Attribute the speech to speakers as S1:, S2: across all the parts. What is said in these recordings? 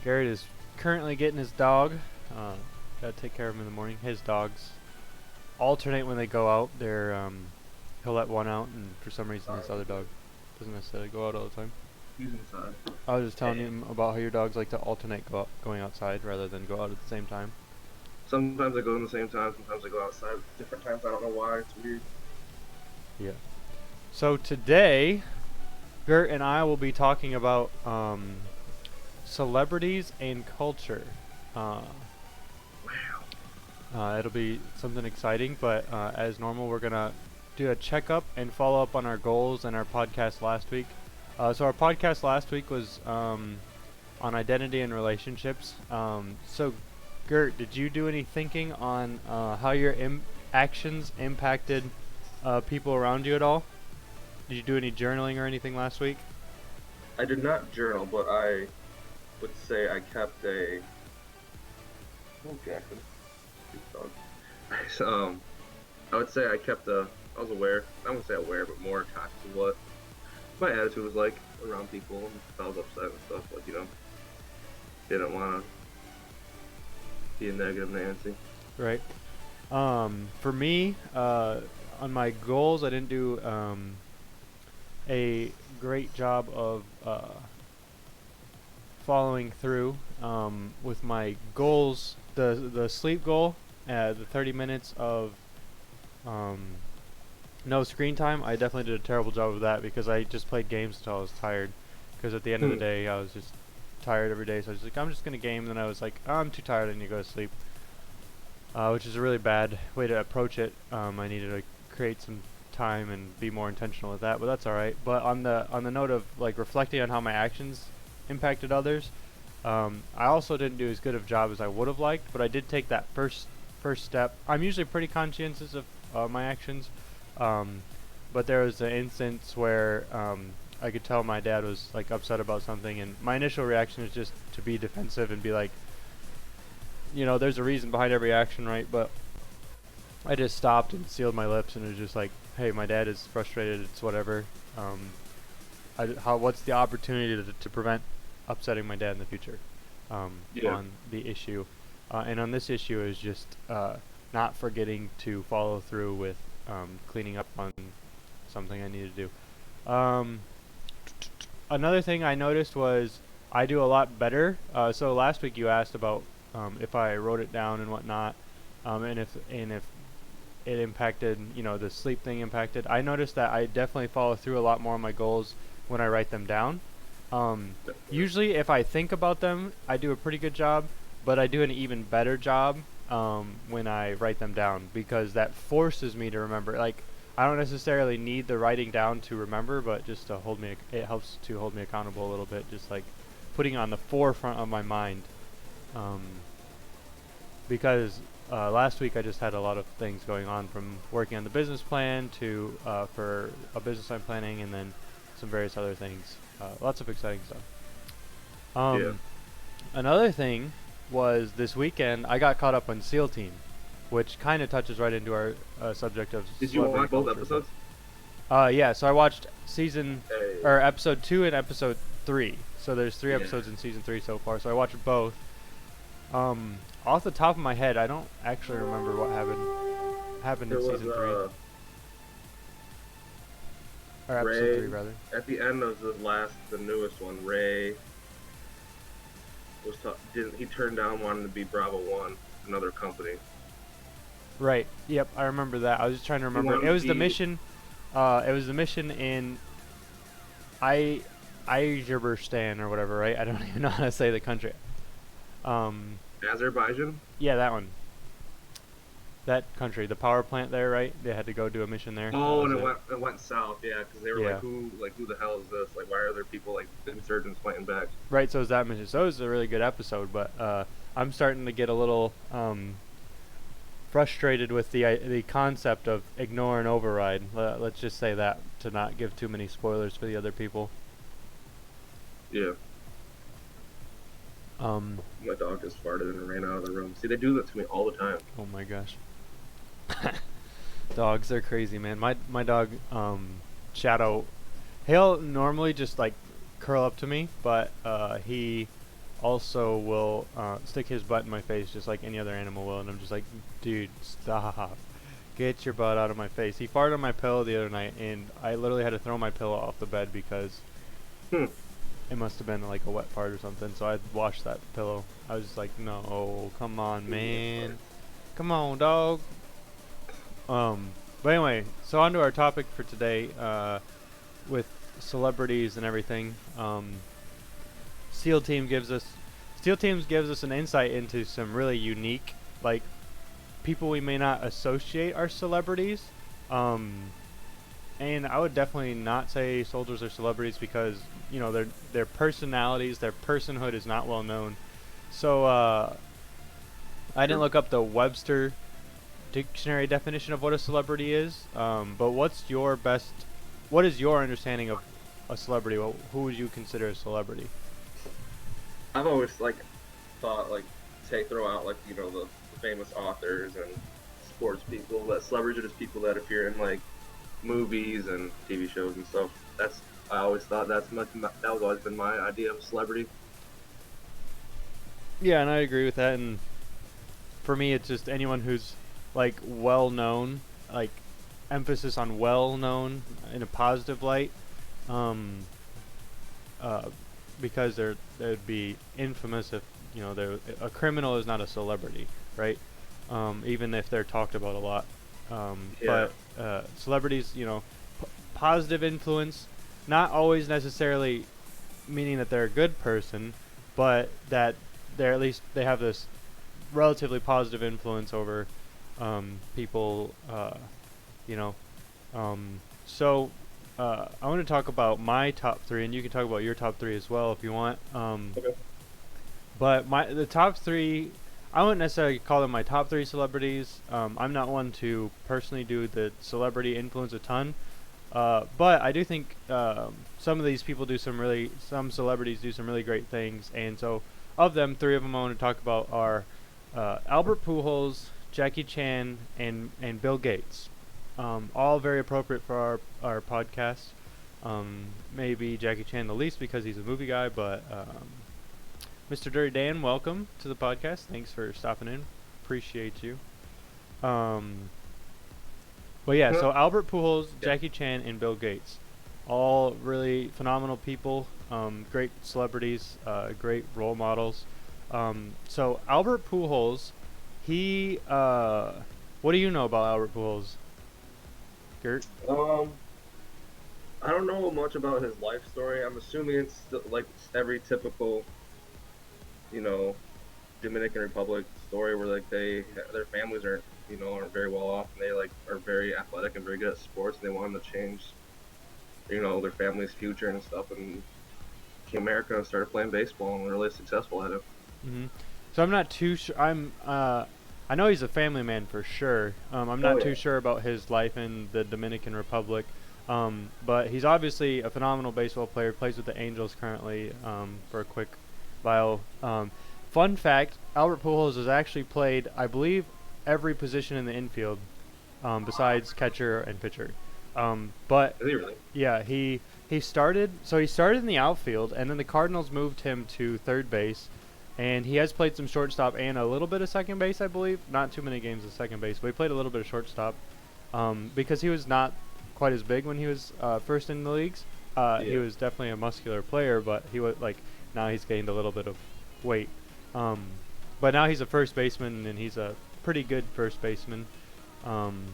S1: Garrett is currently getting his dog. Gotta take care of him in the morning. His dogs alternate when they go out. He'll let one out, and for some reason this other dog doesn't necessarily go out all the time.
S2: He's inside.
S1: I was just telling him about how your dogs like to alternate going outside rather than go out at the same time.
S2: Sometimes they go in the same time. Sometimes they go outside at different times. I don't know why. It's weird.
S1: Yeah. So today, Gurt and I will be talking about celebrities and culture.
S2: Wow.
S1: It'll be something exciting, but as normal, we're gonna do a checkup and follow up on our goals and our podcast last week. So our podcast last week was on identity and relationships. So, Gurt, did you do any thinking on how your actions impacted people around you at all? Did you do any journaling or anything last week?
S2: I did not journal, but I would say I kept a. Oh, Jackson. I would say I kept a. I was aware. I wouldn't say aware, but more conscious of what my attitude was like around people. If I was upset and stuff, like, didn't want to be a negative Nancy.
S1: Right. For me, on my goals, I didn't do a great job of following through with my goals. The sleep goal, the 30 minutes of no screen time. I definitely did a terrible job of that because I just played games until I was tired. Because at the end of the day, I was just tired every day. So I was like, I'm just gonna game. And then I was like, oh, I'm too tired. I need to go to sleep. Which is a really bad way to approach it. I needed to create some time and be more intentional with that, but that's all right. But on the note of like reflecting on how my actions impacted others, I also didn't do as good of a job as I would have liked, but I did take that first step. I'm usually pretty conscientious of my actions, but there was an instance where I could tell my dad was like upset about something, and my initial reaction is just to be defensive and be like, there's a reason behind every action, right? But I just stopped and sealed my lips, and it was just like, hey, my dad is frustrated. It's whatever. What's the opportunity to prevent upsetting my dad in the future on the issue? And on this issue is just not forgetting to follow through with cleaning up on something I need to do. Another thing I noticed was I do a lot better. So last week you asked about if I wrote it down and whatnot, and if it impacted, the sleep thing impacted. I noticed that I definitely follow through a lot more on my goals when I write them down. Usually if I think about them, I do a pretty good job, but I do an even better job when I write them down, because that forces me to remember. Like, I don't necessarily need the writing down to remember, but just to it helps to hold me accountable a little bit, just like putting it on the forefront of my mind. Because last week I just had a lot of things going on, from working on the business plan to for a business I'm planning, and then some various other things. Lots of exciting stuff. Another thing was this weekend I got caught up on SEAL Team, which kind of touches right into our subject of.
S2: Did you watch both episodes?
S1: Yeah. So I watched episode 2 and episode 3. So there's 3 episodes in season 3 so far. So I watched both. Off the top of my head, I don't actually remember what happened in season 3. Or episode 3, rather.
S2: At the end of the newest one, Ray he turned down wanting to be Bravo 1, another company.
S1: Right. Yep, I remember that. I was just trying to remember. It was the mission. It was the mission in Azerbaijan or whatever, right? I don't even know how to say the country.
S2: Azerbaijan?
S1: Yeah, that one. That country, the power plant there, right? They had to go do a mission there.
S2: Oh, and it went south, yeah, because they were who the hell is this? Like, why are there people, insurgents fighting back?
S1: Right, so it was that mission. So it was a really good episode, but I'm starting to get a little frustrated with the concept of ignore and override. Let's just say that, to not give too many spoilers for the other people.
S2: Yeah. My dog just farted and ran out of the room. See, they do that to me all the time.
S1: Oh my gosh. Dogs are crazy, man. My dog, Shadow, he'll normally just curl up to me, but he also will stick his butt in my face just like any other animal will, and I'm just like, dude, stop. Get your butt out of my face. He farted on my pillow the other night, and I literally had to throw my pillow off the bed because
S2: Hmm.
S1: it must have been like a wet fart or something. So I washed that pillow. I was just like, no, come on, man. Come on, dog. But anyway, so on to our topic for today, with celebrities and everything. SEAL Team gives us SEAL Teams gives us an insight into some really unique, like, people we may not associate are celebrities. Um, and I would definitely not say soldiers are celebrities because their personalities, their personhood is not well known. So I didn't
S2: True.
S1: look up the Webster dictionary definition of what a celebrity is. But what is your understanding of a celebrity? Who would you consider a celebrity?
S2: I've always like thought like say throw out like the famous authors and sports people. That celebrities are just people that appear in like movies and TV shows and stuff. That's I always thought that was always been my idea of celebrity.
S1: Yeah, and I agree with that. And for me, it's just anyone who's like well known, like emphasis on well known in a positive light. Um, uh, because they'd be infamous if a criminal is not a celebrity, right? Even if they're talked about a lot.
S2: Yeah.
S1: But celebrities, positive influence, not always necessarily meaning that they're a good person, but that they have this relatively positive influence over people. You know, so I want to talk about my top three, and you can talk about your top three as well if you want.
S2: Okay.
S1: But the top three, I wouldn't necessarily call them my top three celebrities. I'm not one to personally do the celebrity influence a ton, but I do think some of these people some celebrities do some really great things, and so of them, three of them I want to talk about are Albert Pujols, Jackie Chan, and Bill Gates. All very appropriate for our podcast. Maybe Jackie Chan the least because he's a movie guy, but Mr. Dirty Dan, welcome to the podcast. Thanks for stopping in. Appreciate you. Um, but yeah, so Albert Pujols,
S2: Yeah.
S1: Jackie Chan, and Bill Gates, all really phenomenal people. Great celebrities, great role models. So Albert Pujols, what do you know about Albert Pujols, Gurt?
S2: I don't know much about his life story. I'm assuming it's like every typical, you know, Dominican Republic story where like their families aren't very well off and they like are very athletic and very good at sports and they want them to change their family's future and stuff and came to America and started playing baseball and were really successful at it.
S1: Hmm. So I'm not too sure. I know he's a family man for sure. I'm not
S2: Oh
S1: too
S2: yeah.
S1: sure about his life in the Dominican Republic. But he's obviously a phenomenal baseball player. Plays with the Angels currently. For a quick bio. Fun fact: Albert Pujols has actually played, I believe, every position in the infield, besides catcher and pitcher. But
S2: Is he really?
S1: yeah, he started. So he started in the outfield, and then the Cardinals moved him to third base, and he has played some shortstop and a little bit of second base, I believe. Not too many games of second base, but he played a little bit of shortstop, because he was not quite as big when he was first in the leagues. He
S2: Yeah.
S1: was definitely a muscular player, but he was like now he's gained a little bit of weight. Um, but now he's a first baseman, and he's a pretty good first baseman. Um,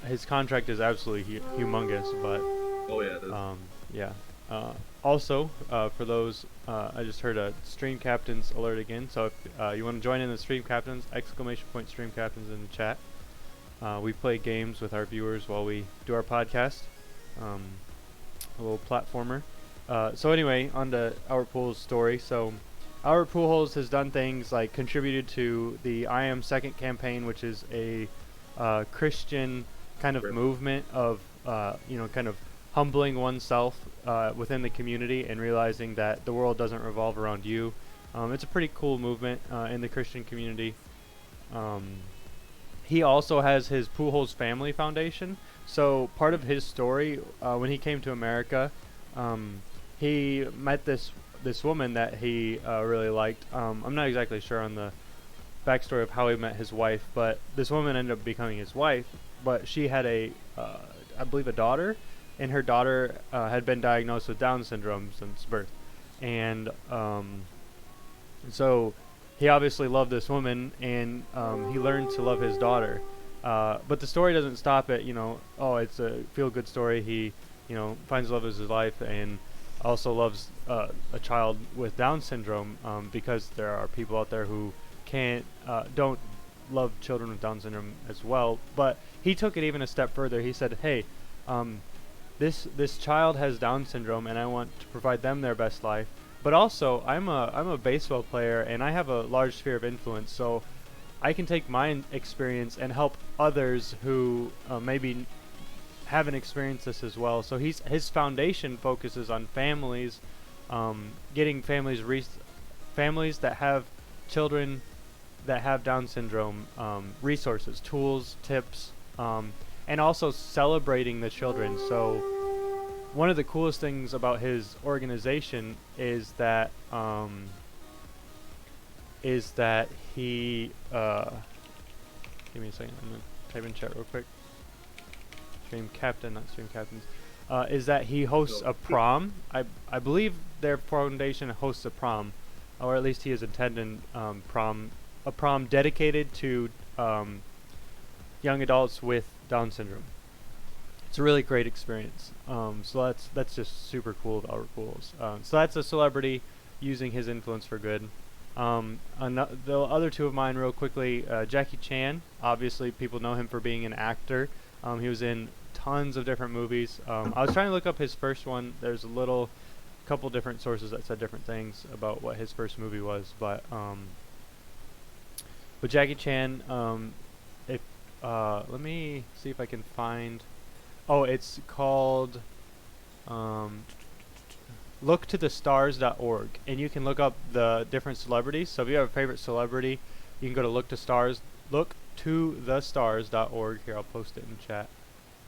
S1: his contract is absolutely humongous, but
S2: Oh yeah, it is.
S1: yeah. Also, for those, I just heard a stream captains alert again. So if you want to join in the stream captains, !point stream captains in the chat. We play games with our viewers while we do our podcast. A little platformer. So anyway, on to Albert Pujols' story. So Albert Pujols has done things like contributed to the I Am Second campaign, which is a Christian kind of
S2: Really?
S1: movement of kind of humbling oneself within the community and realizing that the world doesn't revolve around you. It's a pretty cool movement in the Christian community. He also has his Pujols Family Foundation. So part of his story, when he came to America, he met this this woman that he really liked. I'm not exactly sure on the backstory of how he met his wife, but this woman ended up becoming his wife. But she had I believe, a daughter, and her daughter had been diagnosed with Down syndrome since birth, and so he obviously loved this woman, and he learned to love his daughter. But the story doesn't stop at, oh, it's a feel-good story. He, finds love as his life, and also loves a child with Down syndrome, because there are people out there who don't love children with Down syndrome as well. But he took it even a step further. He said, hey, this child has Down syndrome, and I want to provide them their best life. But also, I'm a baseball player, and I have a large sphere of influence, so I can take my experience and help others who maybe haven't experienced this as well. So his foundation focuses on families, getting families that have children that have Down syndrome, resources, tools, tips, and also celebrating the children. So one of the coolest things about his organization is that he give me a second, I'm gonna type in chat real quick. Stream captain, not stream captains. Is that he hosts a prom. I believe their foundation hosts a prom, or at least he is attending a prom dedicated to young adults with Down syndrome. It's a really great experience. So that's just super cool of Albert Pujols. So that's a celebrity using his influence for good. The other two of mine, real quickly, Jackie Chan. Obviously, people know him for being an actor. He was in tons of different movies. I was trying to look up his first one. There's a couple different sources that said different things about what his first movie was, but Jackie Chan, let me see if I can find. Oh, it's called looktothestars.org, and you can look up the different celebrities. So if you have a favorite celebrity, you can go to looktothestars.org. Here, I'll post it in chat.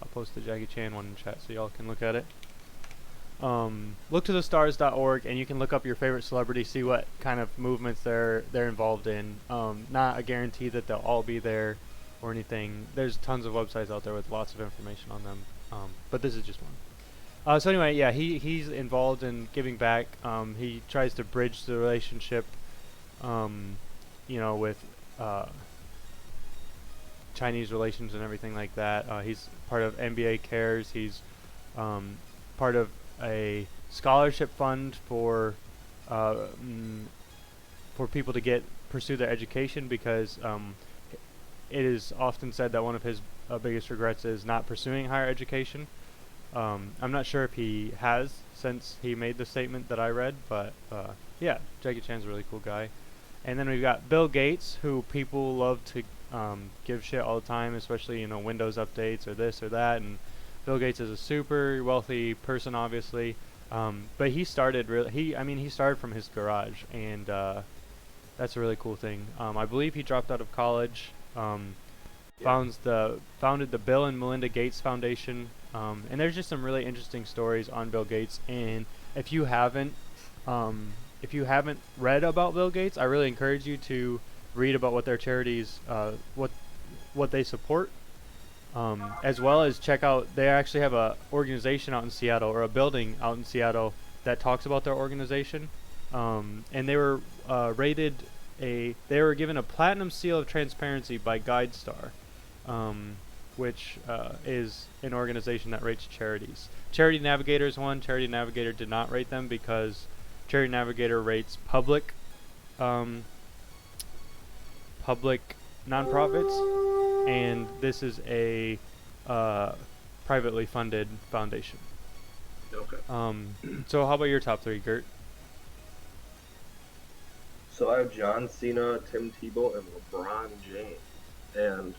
S1: I'll post the Jackie Chan one in chat so y'all can look at it. Looktothestars.org, and you can look up your favorite celebrity, see what kind of movements they're involved in. Not a guarantee that they'll all be there or anything. There's tons of websites out there with lots of information on them, but this is just one. So anyway, yeah, he's involved in giving back. He tries to bridge the relationship, with Chinese relations and everything like that. He's part of NBA Cares. He's part of a scholarship fund for people to pursue their education, because it is often said that one of his biggest regrets is not pursuing higher education. I'm not sure if he has since he made the statement that I read, but yeah, Jackie Chan's a really cool guy. And then we've got Bill Gates, who people love to give shit all the time, especially Windows updates or this or that. And Bill Gates is a super wealthy person, obviously, but he started he started from his garage, and that's a really cool thing. I believe he dropped out of college. Founded the Bill and Melinda Gates Foundation, and there's just some really interesting stories on Bill Gates. And if you haven't read about Bill Gates, I really encourage you to read about what their charities, what they support, as well as check out. They actually have a organization out in Seattle, or a building out in Seattle, that talks about their organization, and they were they were given a platinum seal of transparency by GuideStar, which is an organization that rates charities. Charity Navigator is one. Charity Navigator did not rate them because Charity Navigator rates public nonprofits, and this is a privately funded foundation.
S2: Okay.
S1: So how about your top three, Gurt?
S2: So I have John Cena, Tim Tebow, and LeBron James. And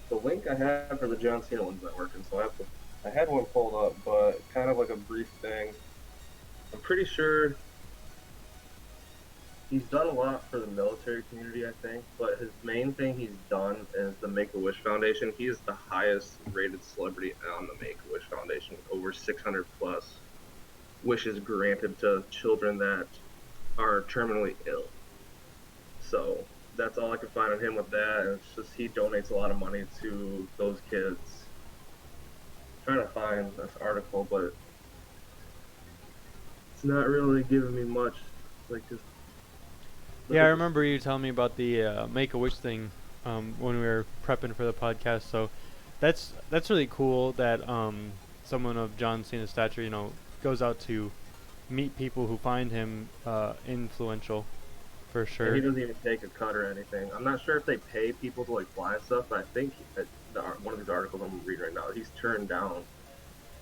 S2: the link I have for the John Cena one's not working, so I had one pulled up, but kind of like a brief thing. I'm pretty sure he's done a lot for the military community, I think, but his main thing he's done is the Make-A-Wish Foundation. He is the highest rated celebrity on the Make-A-Wish Foundation, with over 600 plus wishes granted to children that are terminally ill. So that's all I can find on him with that. And it's just he donates a lot of money to those kids. I'm trying to find this article, but it's not really giving me much. Like just look
S1: Yeah, I
S2: at this.
S1: remember you telling me about the Make-A-Wish thing when we were prepping for the podcast. So that's really cool that someone of John Cena's stature, goes out to meet people who find him influential, for
S2: And he
S1: sure.
S2: doesn't even take a cut or anything. I'm not sure if they pay people to like fly and stuff, but I think that one of these articles I'm reading right now, he's turned down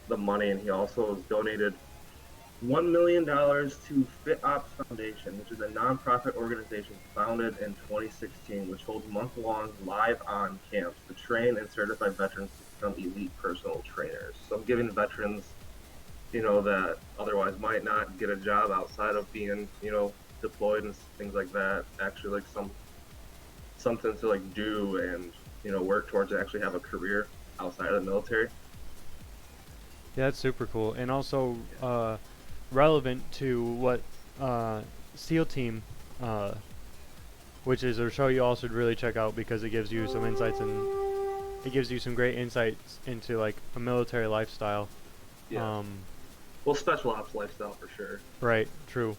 S2: the money, and he also has donated $1 million to Fit Ops Foundation, which is a nonprofit organization founded in 2016, which holds month-long live-on camps to train and certify veterans to become elite personal trainers. So I'm giving veterans, that otherwise might not get a job outside of being, deployed and things like that, actually like something to like do and work towards to actually have a career outside of the military.
S1: Yeah, that's super cool, and also relevant to what SEAL Team, uh, which is a show you all should really check out because it gives you some insights and it gives you some great insights into like a military lifestyle.
S2: Yeah.
S1: Um,
S2: Well, special ops lifestyle for sure.
S1: right, true.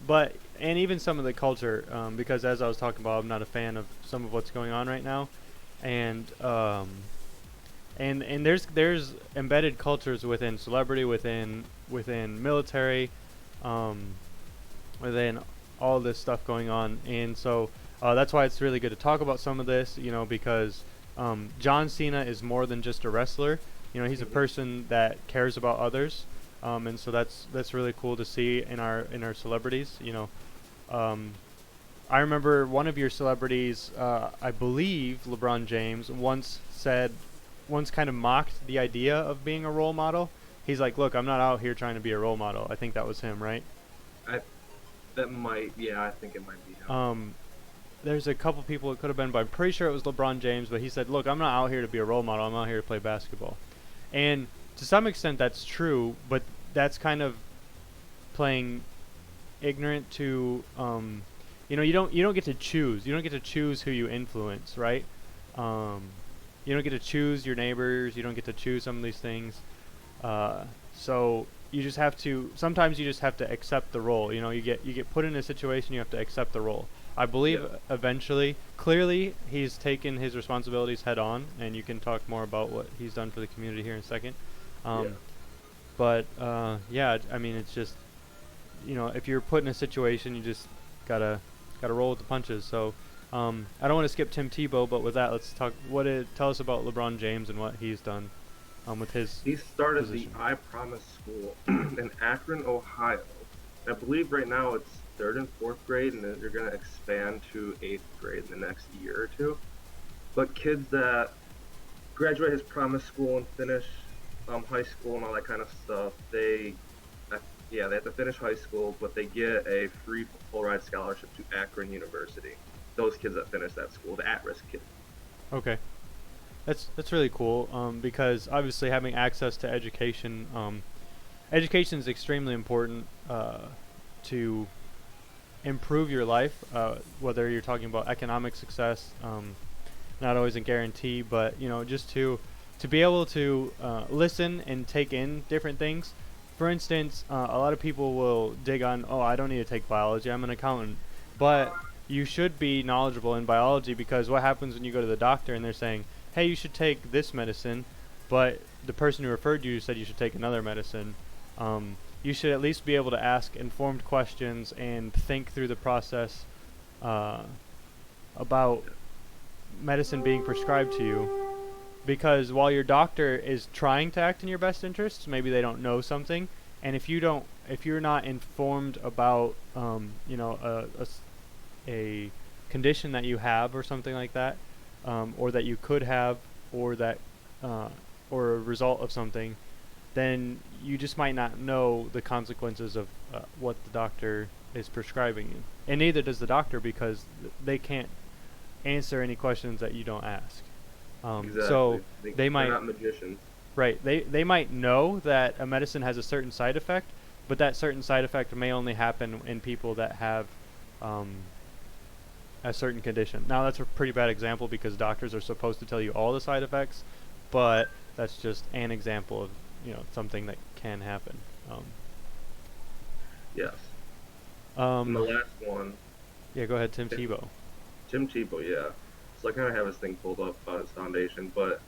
S1: But and even some of the culture, because as I was talking about, I'm not a fan of some of what's going on right now, and and there's embedded cultures within celebrity, within military, um, within all this stuff going on, and so that's why it's really good to talk about some of this, because John Cena is more than just a wrestler. He's a
S2: Hmm.
S1: person that cares about others, and so that's really cool to see in our celebrities. Um, I remember one of your celebrities, I believe LeBron James, once kind of mocked the idea of being a role model. He's like, "Look, I'm not out here trying to be a role model." I think that was him, right?
S2: I That might, yeah, I think it might be him.
S1: Um, there's a couple people it could have been, but I'm pretty sure it was LeBron James. But he said, "Look, I'm not out here to be a role model. I'm out here to play basketball." And to some extent, that's true, but that's kind of playing ignorant to you don't get to choose. You don't get to choose who you influence, right? Um, you don't get to choose your neighbors. You don't get to choose some of these things. Uh, so you just have to. Sometimes you just have to accept the role. You get put in a situation. You have to accept the role. I believe
S2: Yeah,
S1: eventually, clearly, he's taken his responsibilities head on, and you can talk more about what he's done for the community here in a second.
S2: yeah,
S1: Um, but yeah, I mean, it's just if you're put in a situation, you just gotta roll with the punches. So I don't want to skip Tim Tebow, but with that, let's talk. Tell us about LeBron James and what he's done with his
S2: he started the
S1: position.
S2: I Promise School in Akron, Ohio. I believe right now it's third and fourth grade, and then they're going to expand to eighth grade in the next year or two. But kids that graduate his Promise School and finish high school and all that kind of stuff, uh, yeah, they have to finish high school, but they get a free full ride scholarship to Akron University. Those kids that finish that school, the at-risk kids.
S1: Okay, that's really cool. Because obviously having access to education, education is extremely important to improve your life. Whether you're talking about economic success, not always a guarantee, but just to be able to listen and take in different things. For instance, a lot of people will dig on, oh, I don't need to take biology, I'm an accountant. But you should be knowledgeable in biology because what happens when you go to the doctor and they're saying, hey, you should take this medicine, but the person who referred you said you should take another medicine. You should at least be able to ask informed questions and think through the process uh, about medicine being prescribed to you, because while your doctor is trying to act in your best interests, maybe they don't know something, and if you're not informed about a condition that you have or something like that, or that you could have, or that uh, or a result of something, then you just might not know the consequences of what the doctor is prescribing you, and neither does the doctor because they can't answer any questions that you don't ask. So
S2: Exactly.
S1: they
S2: They're
S1: might
S2: not magicians.
S1: right they might know that a medicine has a certain side effect, but that certain side effect may only happen in people that have um, a certain condition. Now that's a pretty bad example because doctors are supposed to tell you all the side effects, but that's just an example of something that can happen.
S2: Yes. And the
S1: Um,
S2: last one,
S1: yeah, go ahead, Tim
S2: Tim,
S1: Tebow.
S2: Tim Tebow, yeah. So I kind of have his thing pulled up about his foundation, but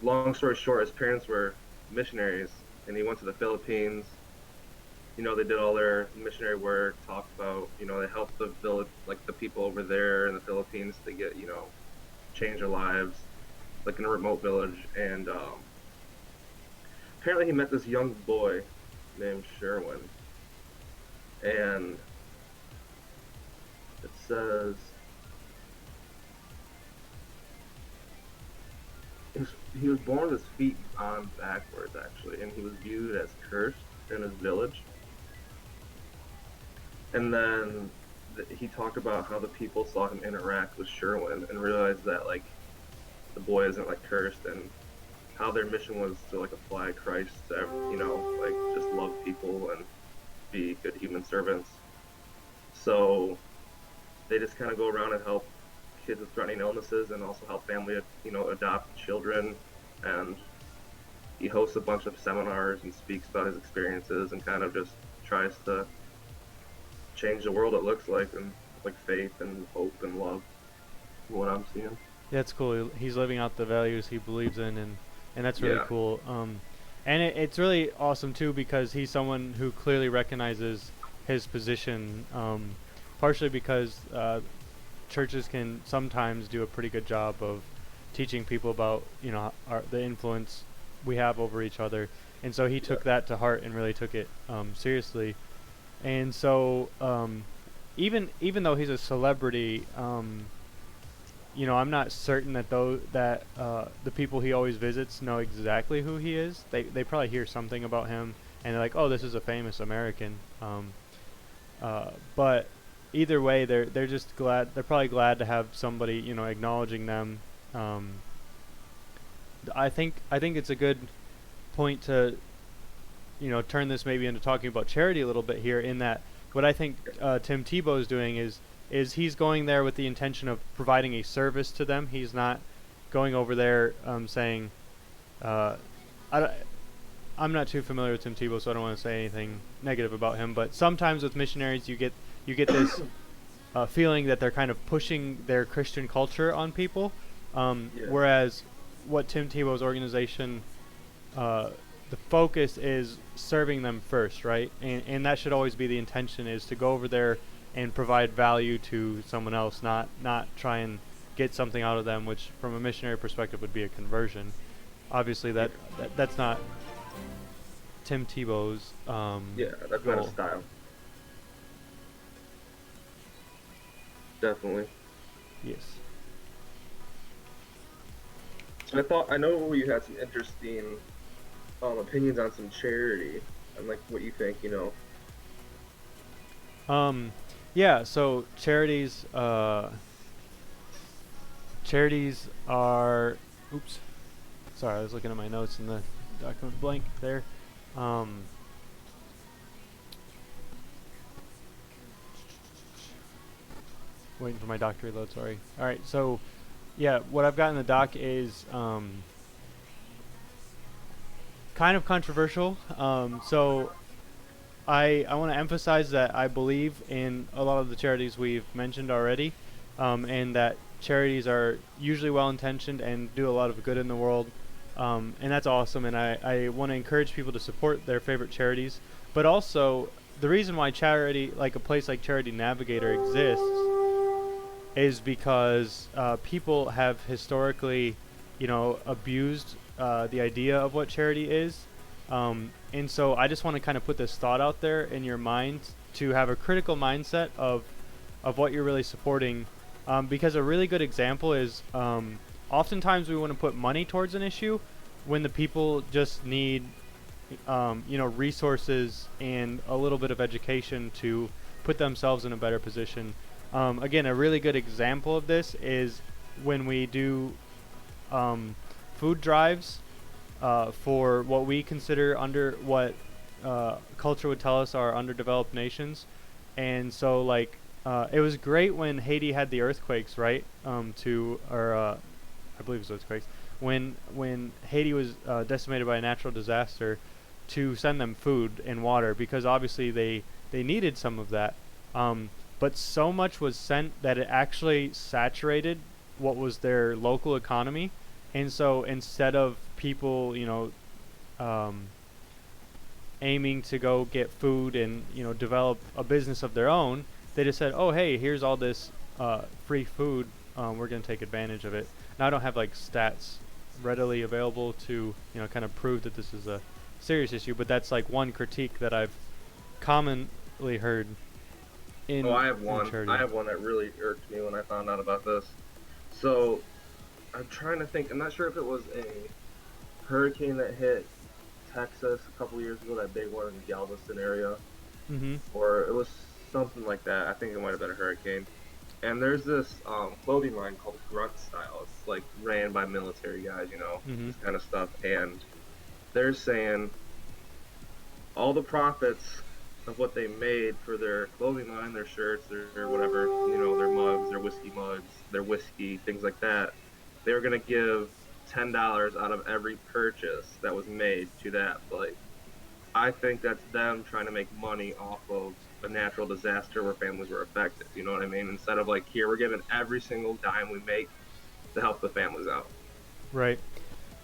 S2: long story short, his parents were missionaries, and he went to the Philippines. They did all their missionary work, talked about, they helped the village, like the people over there in the Philippines to get, change their lives, like in a remote village. And apparently he met this young boy named Sherwin, and it says he was, he was born with his feet on backwards, actually, and he was viewed as cursed in his village. And then he talked about how the people saw him interact with Sherwin and realized that like the boy isn't like cursed, and how their mission was to like apply Christ to like just love people and be good human servants. So they just kind of go around and help kids with threatening illnesses and also help family adopt children. And he hosts a bunch of seminars and speaks about his experiences and kind of just tries to change the world, it looks like, and like faith and hope and love, what I'm seeing.
S1: Yeah, it's cool. He's living out the values he believes in, and that's really
S2: Yeah.
S1: cool. And it's really awesome too because he's someone who clearly recognizes his position. Partially because churches can sometimes do a pretty good job of teaching people about the influence we have over each other, and so he took that to heart and really took it seriously. And so even though he's a celebrity, I'm not certain that the people he always visits know exactly who he is. They probably hear something about him and they're like, oh, this is a famous American. But either way, they're just glad. They're probably glad to have somebody acknowledging them. I think it's a good point to turn this maybe into talking about charity a little bit here. In that, what I think Tim Tebow is doing is he's going there with the intention of providing a service to them. He's not going over there saying, I'm not too familiar with Tim Tebow, so I don't want to say anything negative about him. But sometimes with missionaries, you get this feeling that they're kind of pushing their Christian culture on people, whereas what Tim Tebow's organization, the focus is serving them first, right? And that should always be the intention, is to go over there and provide value to someone else, not try and get something out of them, which from a missionary perspective would be a conversion. Obviously that's not Tim Tebow's
S2: That's
S1: goal.
S2: not a style. Definitely.
S1: Yes.
S2: I know you had some interesting opinions on some charity and like what you think,
S1: Yeah, so charities are, oops, sorry, I was looking at my notes and the document blank there. Waiting for my doc to reload, sorry. Alright, so yeah, what I've got in the doc is kind of controversial. So I want to emphasize that I believe in a lot of the charities we've mentioned already, and that charities are usually well-intentioned and do a lot of good in the world, and that's awesome, and I want to encourage people to support their favorite charities. But also, the reason why charity, like a place like Charity Navigator exists, is because people have historically, abused the idea of what charity is. And so I just want to kind of put this thought out there in your mind to have a critical mindset of what you're really supporting, because a really good example is oftentimes we want to put money towards an issue when the people just need resources and a little bit of education to put themselves in a better position. Again, a really good example of this is when we do food drives for what we consider culture would tell us are underdeveloped nations. And so like it was great when Haiti had the earthquakes, right? I believe it was earthquakes. When Haiti was decimated by a natural disaster, to send them food and water, because obviously they needed some of that. But so much was sent that it actually saturated what was their local economy, and so instead of people, um, aiming to go get food and develop a business of their own, they just said, "Oh, hey, here's all this free food. We're gonna take advantage of it." Now I don't have like stats readily available to kind of prove that this is a serious issue, but that's like one critique that I've commonly heard in.
S2: Oh, I have
S1: in
S2: one.
S1: charity.
S2: I have one that really irked me when I found out about this. So I'm trying to think. I'm not sure if it was a hurricane that hit Texas a couple years ago, that big one in the Galveston area,
S1: Mm-hmm.
S2: or it was something like that. I think it might have been a hurricane. And there's this clothing line called Grunt Style. It's like ran by military guys,
S1: Mm-hmm.
S2: this kind of stuff. And they're saying all the profits of what they made for their clothing line, their shirts, their whatever, their mugs, their whiskey, things like that, they were gonna give $10 out of every purchase that was made to that. But like, I think that's them trying to make money off of a natural disaster where families were affected. You know what I mean? Instead of like, here we're giving every single dime we make to help the families out.
S1: Right.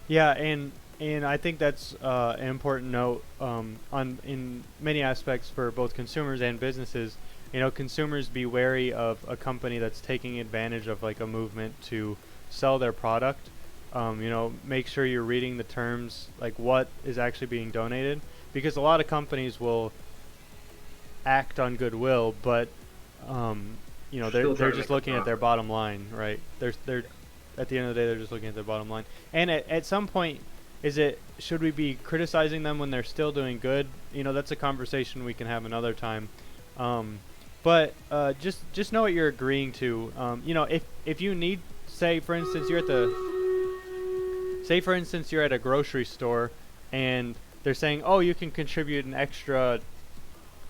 S1: Yeah, and I think that's an important note on in many aspects for both consumers and businesses. Consumers, be wary of a company that's taking advantage of like a movement to sell their product. Make sure you're reading the terms, like what is actually being donated, because a lot of companies will act on goodwill, but they're
S2: Still trying to
S1: just
S2: make a
S1: looking at their
S2: profit.
S1: bottom line, right? They're at the end of the day, they're just looking at their bottom line. And at some point, should we be criticizing them when they're still doing good? That's a conversation we can have another time. But just know what you're agreeing to. If you need, say for instance you're at a grocery store, and they're saying, oh, you can contribute an extra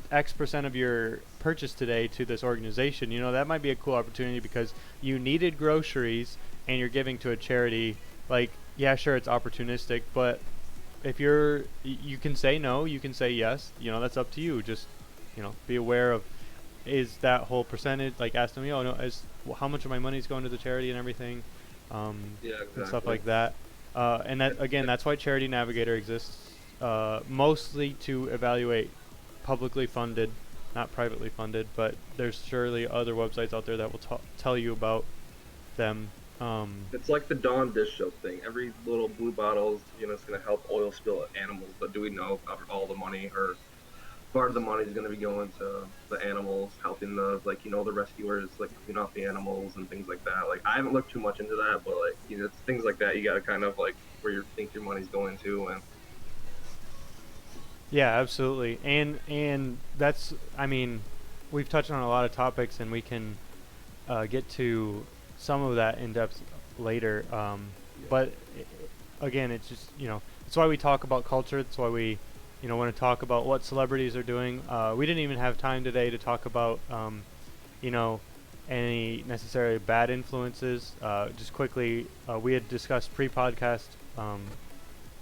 S1: X% of your purchase today to this organization. That might be a cool opportunity because you needed groceries and you're giving to a charity. Like, yeah, sure, it's opportunistic, but if you can say no, you can say yes. That's up to you. Just, be aware of, is that whole percentage, like ask them, no, how much of my money is going to the charity and everything,
S2: Yeah,
S1: and stuff
S2: exactly.
S1: like that. And that, again, that's why Charity Navigator exists, mostly to evaluate publicly funded, not privately funded, but there's surely other websites out there that will tell you about them.
S2: It's like the Dawn dish soap thing. Every little blue bottle is, it's going to help oil spill animals, but do we know if all the money or part of the money is going to be going to the animals, helping the rescuers, like clean off the animals and things like that? Like, I haven't looked too much into that, but like, it's things like that you got to kind of like where you think your money's going to. And
S1: Yeah, absolutely. And that's, I mean, we've touched on a lot of topics, and we can get to some of that in depth later. But again, it's just, that's why we talk about culture. That's why we, want to talk about what celebrities are doing. We didn't even have time today to talk about, you know, any necessarily bad influences. Just quickly, we had discussed pre-podcast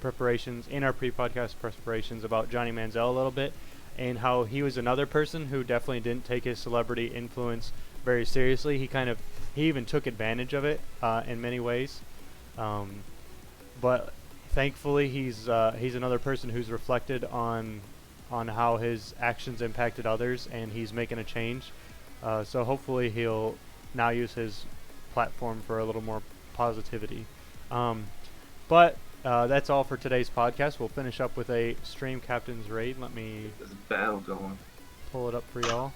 S1: preparations, in our pre-podcast preparations, about Johnny Manziel a little bit, and how he was another person who definitely didn't take his celebrity influence very seriously. He even took advantage of it in many ways. But thankfully, he's another person who's reflected on how his actions impacted others, and he's making a change. So hopefully he'll now use his platform for a little more positivity. But that's all for today's podcast. We'll finish up with a stream captain's raid. Let me
S2: get this battle going.
S1: pull it up for y'all.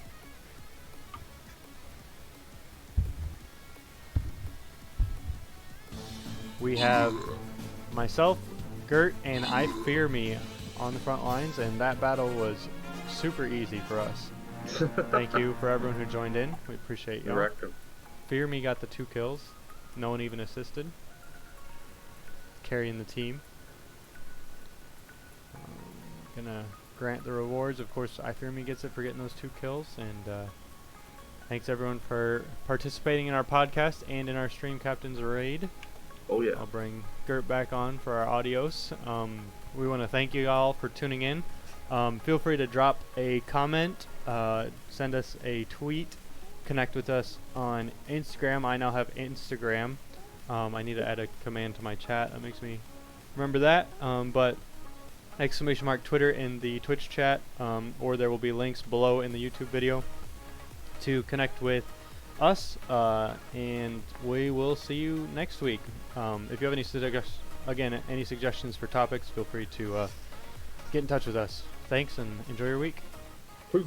S1: We have myself, Gurt, and I Fear Me on the front lines, and that battle was super easy for us. Thank you for everyone who joined in. We appreciate
S2: You
S1: y'all.
S2: wrecked him.
S1: Fear Me got the 2 kills. No one even assisted. Carrying the team. Gonna grant the rewards. Of course, I Fear Me gets it for getting those 2 kills, and thanks everyone for participating in our podcast and in our Stream Captains Raid.
S2: Oh yeah.
S1: I'll bring Gurt back on for our audios. We want to thank you all for tuning in. Feel free to drop a comment, send us a tweet, connect with us on Instagram. I now have Instagram. I need to add a command to my chat that makes me remember that. But ! Twitter in the Twitch chat, or there will be links below in the YouTube video to connect with us, and we will see you next week. If you have any suggestions for topics, feel free to get in touch with us. Thanks, and enjoy your week.
S2: Peace.